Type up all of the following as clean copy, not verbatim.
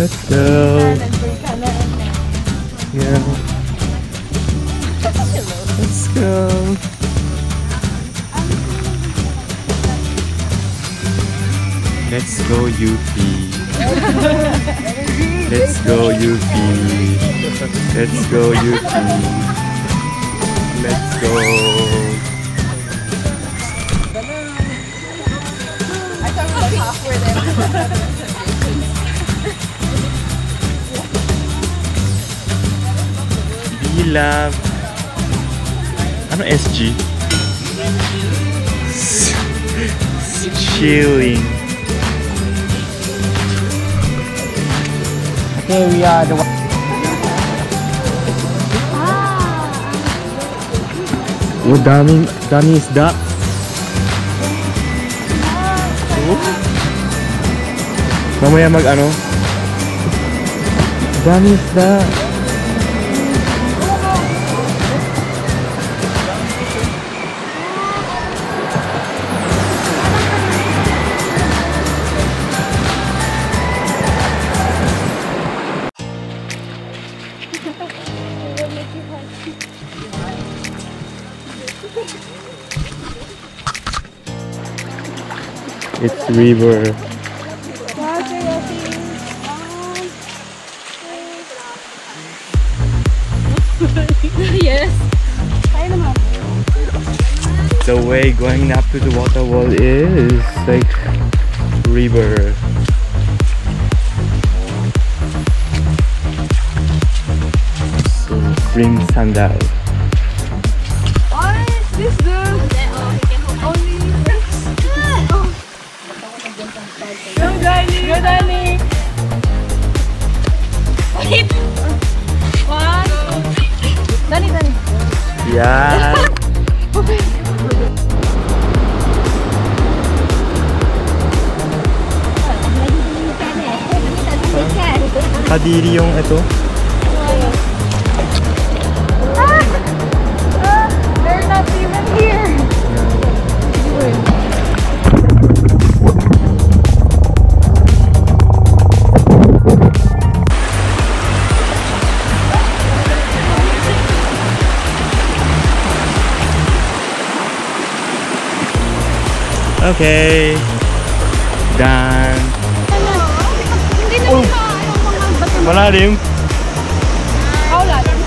Let's go. Yeah. Let's go. Let's go UP. Let's go UP. Let's go UP. Let's go. I thought we were halfway there. Love. Ano SG? Chilling. Okay, we are the one. Oh, daming isda. Mamaya mag-ano? Daming isda. It's river. Yes. The way going up to the waterfall is like river. So bring sandal. What is this only Go Danny! Go Danny! Wait! One! Danny! Yeah! Kadiri yung ito. They're not even here! Okay. Done. Oh. Malalim. How lalim?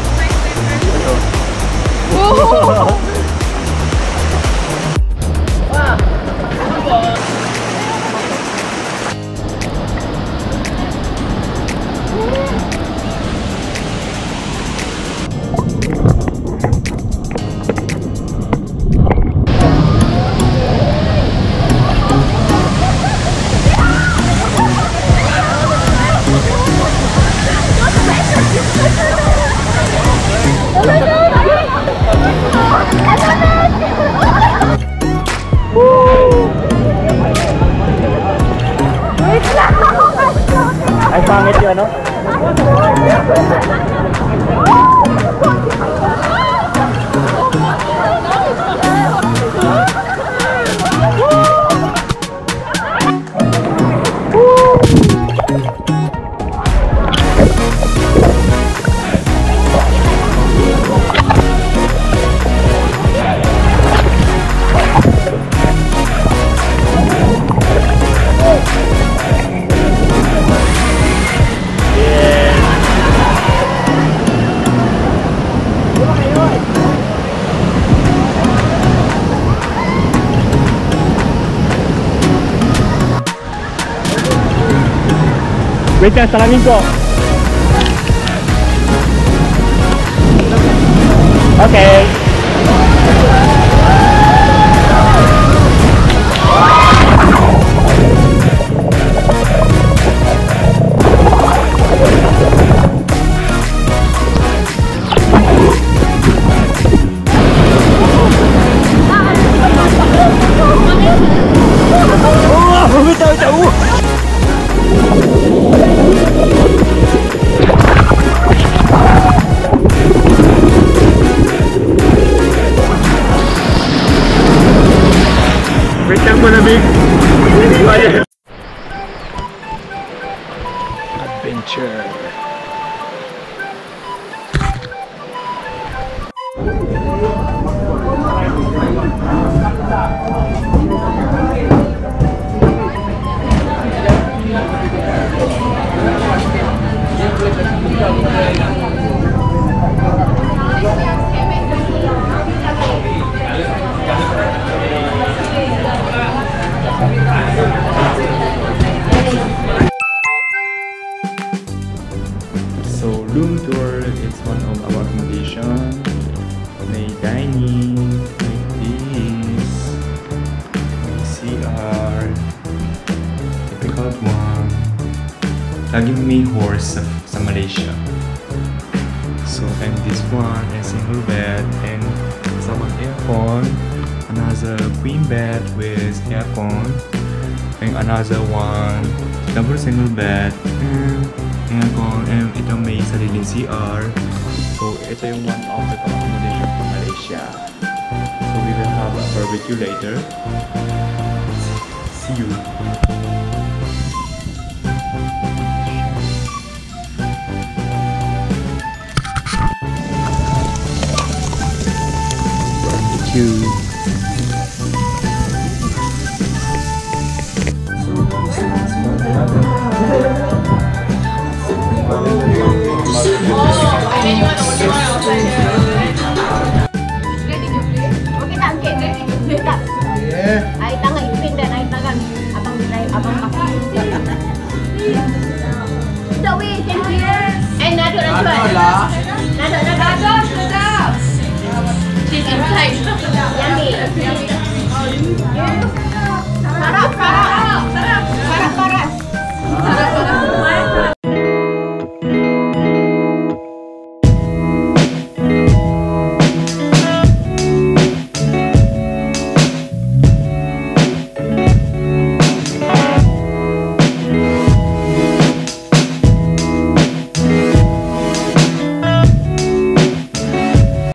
Ay, pangit yun, ano? Wait lang, salamin ko. Okay. picture. So room tour is one of our accommodation. May dining like this. May CR. Typical one. Laging may horse sa Malaysia. So and this one is single bed and some aircon. Another queen bed with aircon. And another one double single bed and aircon, and ito may sariling CR. So ito yung one of the accommodation from Malaysia. So we will have a barbecue later. See you. Barbecue. Ay tangay ipin dan ay tagan abang kaki. Dawi, thank you. And nado na